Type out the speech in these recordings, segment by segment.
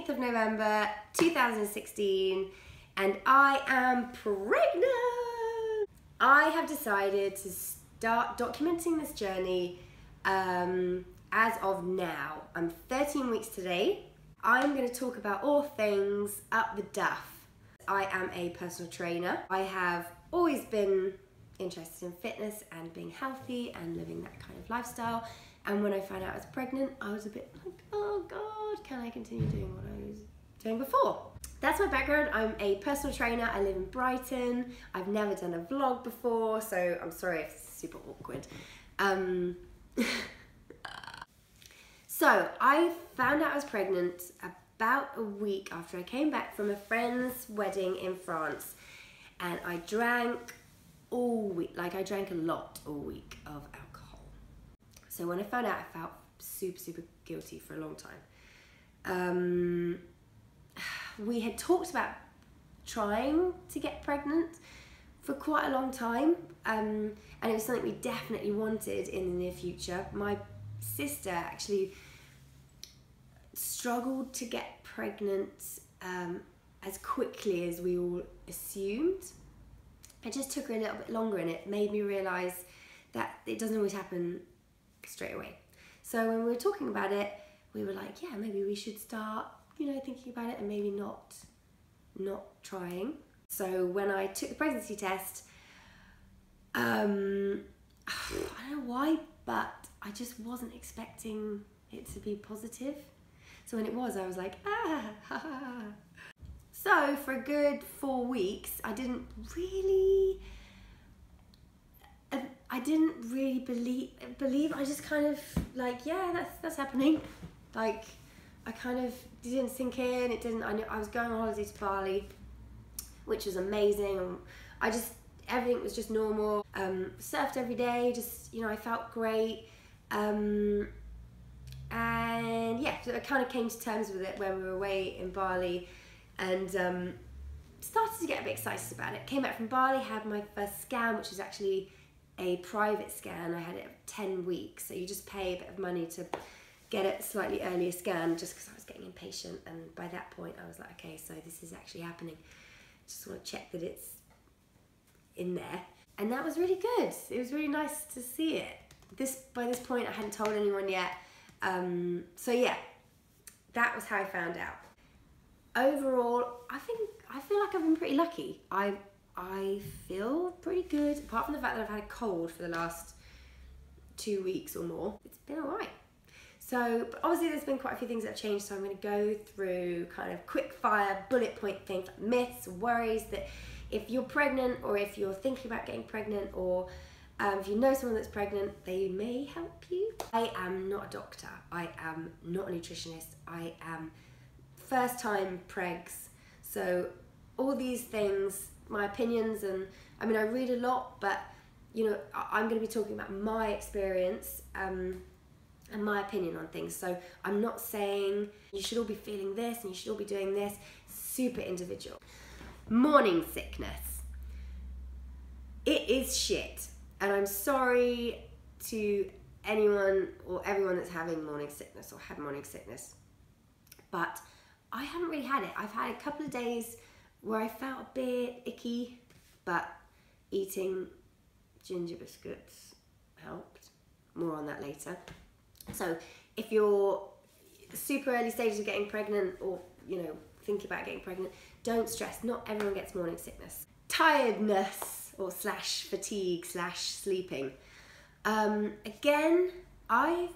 14th of November 2016 and I am pregnant. I have decided to start documenting this journey as of now. I'm 13 weeks today. I'm going to talk about all things up the duff. I am a personal trainer. I have always been interested in fitness and being healthy and living that kind of lifestyle. And when I found out I was pregnant, I was a bit like, oh God, can I continue doing what I was doing before? That's my background. I'm a personal trainer. I live in Brighton. I've never done a vlog before, so I'm sorry if it's super awkward. So I found out I was pregnant about a week after I came back from a friend's wedding in France, and I drank all week. Like, I drank a lot all week of alcohol. So when I found out, I felt super guilty for a long time. We had talked about trying to get pregnant for quite a long time, and it was something we definitely wanted in the near future. My sister actually struggled to get pregnant as quickly as we all assumed. It just took her a little bit longer, and it made me realise that it doesn't always happen straight away. So when we were talking about it, we were like, yeah, maybe we should start, thinking about it and maybe not trying. So when I took the pregnancy test, I don't know why, but I just wasn't expecting it to be positive. So when it was, I was like, ah, ha, ha, ha. So for a good 4 weeks, I didn't really believe. I just kind of like, yeah, that's happening. Like, I kind of didn't sink in. It didn't. I knew I was going on holiday to Bali, which was amazing. Everything was just normal. Surfed every day. Just, I felt great. And yeah, so I kind of came to terms with it when we were away in Bali, and started to get a bit excited about it. Came back from Bali, had my first scan, which was actually a private scan. I had it at 10 weeks, so you just pay a bit of money to get a slightly earlier scan, just because I was getting impatient, and by that point I was like, okay, so this is actually happening. Just want to check that it's in there. And that was really good. It was really nice to see it. By this point I hadn't told anyone yet. So yeah, that was how I found out. Overall, I feel like I've been pretty lucky. I feel pretty good, apart from the fact that I've had a cold for the last 2 weeks or more. It's been alright. So, but obviously there's been quite a few things that have changed, so I'm going to go through kind of quick fire, bullet point things like myths, worries that if you're pregnant, or if you're thinking about getting pregnant, or if you know someone that's pregnant, they may help you. I am not a doctor. I am not a nutritionist. I am first time pregs. So all these things, my opinions, and I read a lot, but I'm going to be talking about my experience and my opinion on things. So I'm not saying you should all be feeling this and you should all be doing this. Super individual. Morning sickness. It is shit. And I'm sorry to anyone or everyone that's having morning sickness or had morning sickness, but I haven't really had it. I've had a couple of days where I felt a bit icky, but eating ginger biscuits helped. More on that later. So if you're super early stages of getting pregnant, or thinking about getting pregnant, don't stress. Not everyone gets morning sickness. Tiredness, or / fatigue / sleeping. Again, I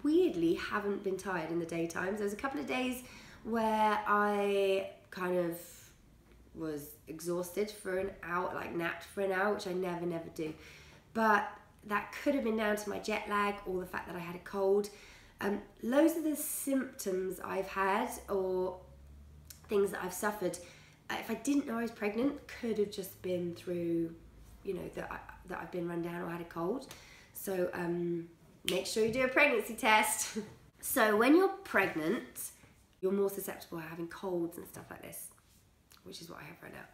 weirdly haven't been tired in the daytime. There's a couple of days where I kind of was exhausted for an hour, like napped for an hour, which I never do. But that could have been down to my jet lag or the fact that I had a cold. Loads of the symptoms I've had, or things that I've suffered, if I didn't know I was pregnant, could have just been through, that I've been run down or had a cold. So make sure you do a pregnancy test. So when you're pregnant, you're more susceptible to having colds and stuff like this, which is what I have right now.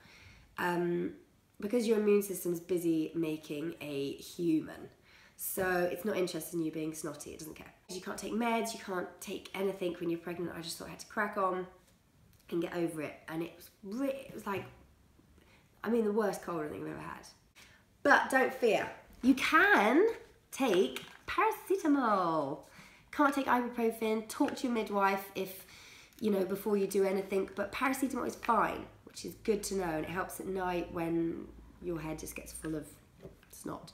Because your immune system's busy making a human. So it's not interested in you being snotty, it doesn't care. You can't take meds, you can't take anything when you're pregnant. I just thought I had to crack on and get over it. And it was like, I mean, the worst cold I think I've ever had. But don't fear, you can take paracetamol. Can't take ibuprofen, talk to your midwife if, you know, before you do anything, but paracetamol is fine, which is good to know, and it helps at night when your head just gets full of snot.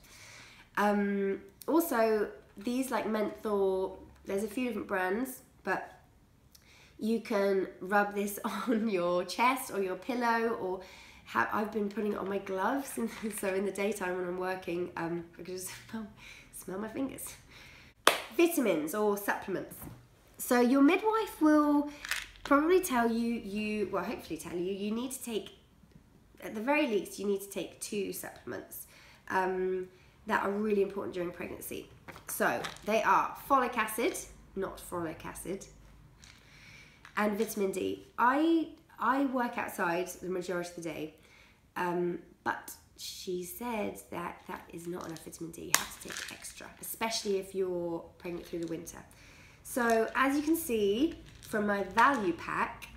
Also, these like menthol, there's a few different brands, but you can rub this on your chest or your pillow, or I've been putting it on my gloves, and so in the daytime when I'm working, I can just smell my fingers. Vitamins or supplements. So your midwife will probably tell you, well, hopefully tell you, you need to take, at the very least, you need to take 2 supplements that are really important during pregnancy. So they are folic acid, not folic acid, and vitamin D. I work outside the majority of the day, but she said that that is not enough vitamin D. You have to take extra, especially if you're pregnant through the winter. So as you can see from my value pack,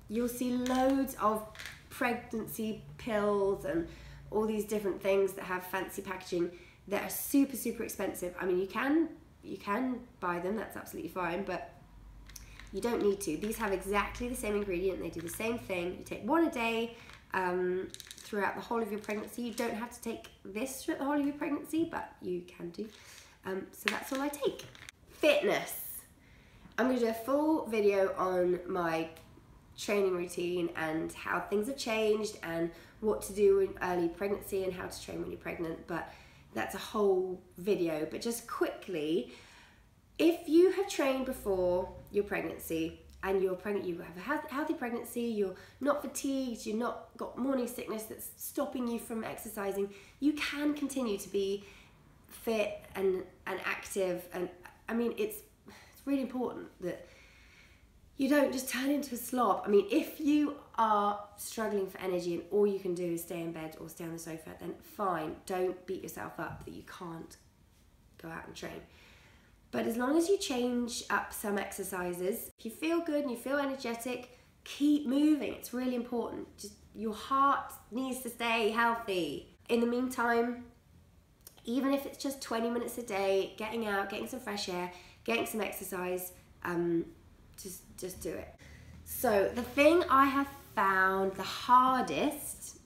you'll see loads of pregnancy pills and all these different things that have fancy packaging that are super, super expensive. I mean, you can buy them, that's absolutely fine, but you don't need to. These have exactly the same ingredient, they do the same thing. You take 1 a day throughout the whole of your pregnancy. You don't have to take this throughout the whole of your pregnancy, but you can do. So that's all I take. Fitness. I'm going to do a full video on my training routine and how things have changed and what to do in early pregnancy and how to train when you're pregnant, but that's a whole video. But just quickly, if you have trained before your pregnancy and you're pregnant, you have a healthy pregnancy, you're not fatigued, you've not got morning sickness that's stopping you from exercising, you can continue to be fit and active. And I mean, it's really important that you don't just turn into a slob. I mean, if you are struggling for energy and all you can do is stay in bed or stay on the sofa, then fine, don't beat yourself up that you can't go out and train. But as long as you change up some exercises, if you feel good and you feel energetic, keep moving. It's really important. Just your heart needs to stay healthy. In the meantime, even if it's just 20 minutes a day, getting out, getting some fresh air, getting some exercise, just do it. So the thing I have found the hardest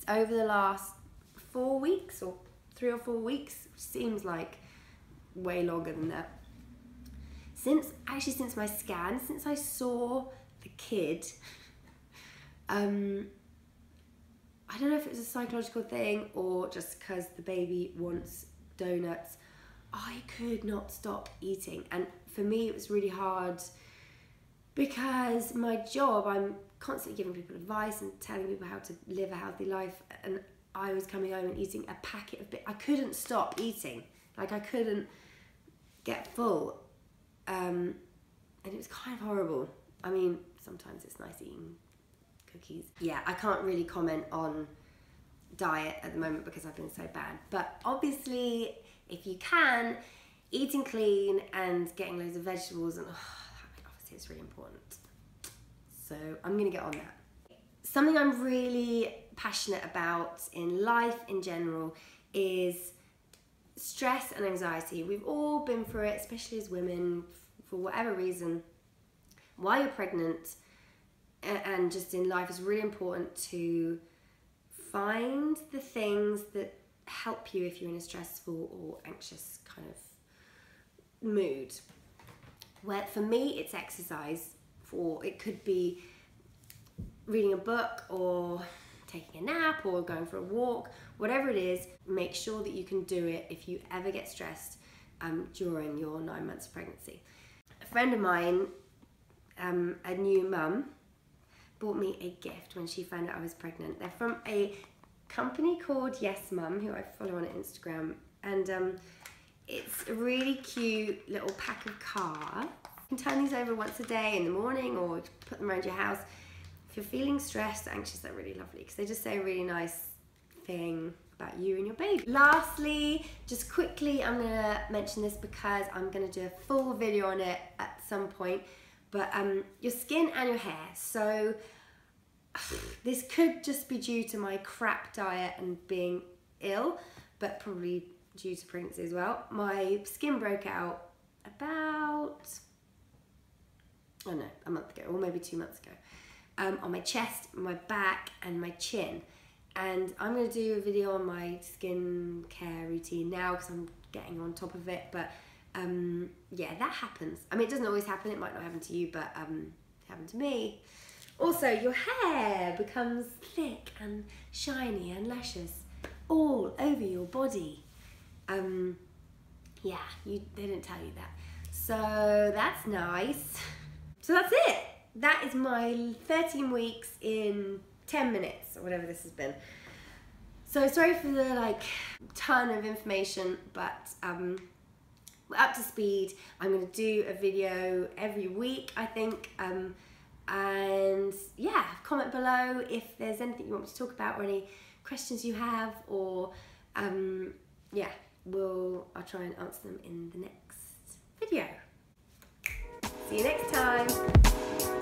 over the last 4 weeks, or 3 or 4 weeks, which seems like way longer than that, since my scan, since I saw the kid, I don't know if it was a psychological thing or just because the baby wants donuts, I could not stop eating. And for me it was really hard because my job, I'm constantly giving people advice and telling people how to live a healthy life, and I was coming home and eating a packet of I couldn't stop eating. Like, I couldn't get full, and it was kind of horrible. I mean, sometimes it's nice eating cookies. Yeah, I can't really comment on diet at the moment because I've been so bad, but obviously if you can, eating clean and getting loads of vegetables, and obviously it's really important. So I'm gonna get on that. Something I'm really passionate about in life in general is stress and anxiety. We've all been through it, especially as women, for whatever reason. While you're pregnant and just in life, it's really important to find the things that help you if you're in a stressful or anxious kind of mood. Where for me it's exercise, or it could be reading a book or taking a nap or going for a walk, whatever it is. Make sure that you can do it if you ever get stressed during your 9 months of pregnancy. A friend of mine, a new mum, bought me a gift when she found out I was pregnant. They're from a company called Yes Mum, who I follow on Instagram, and it's a really cute little pack of cards. You can turn these over once a day in the morning or put them around your house. If you're feeling stressed, anxious, they're really lovely because they just say a really nice thing about you and your baby. Lastly, just quickly, I'm gonna mention this because I'm gonna do a full video on it at some point, but your skin and your hair. So this could just be due to my crap diet and being ill, but probably due to pregnancy as well. My skin broke out about, I don't know, a month ago, or maybe 2 months ago, on my chest, my back, and my chin. And I'm going to do a video on my skin care routine now because I'm getting on top of it, but yeah, that happens. I mean, it doesn't always happen, it might not happen to you, but it happened to me. Also, your hair becomes thick and shiny and luscious all over your body. Yeah, they didn't tell you that. So that's nice. So that's it. That is my 13 weeks in 10 minutes, or whatever this has been. So sorry for the ton of information, but we're up to speed. I'm gonna do a video every week, I think. And yeah, comment below if there's anything you want me to talk about or any questions you have, or yeah, I'll try and answer them in the next video. See you next time.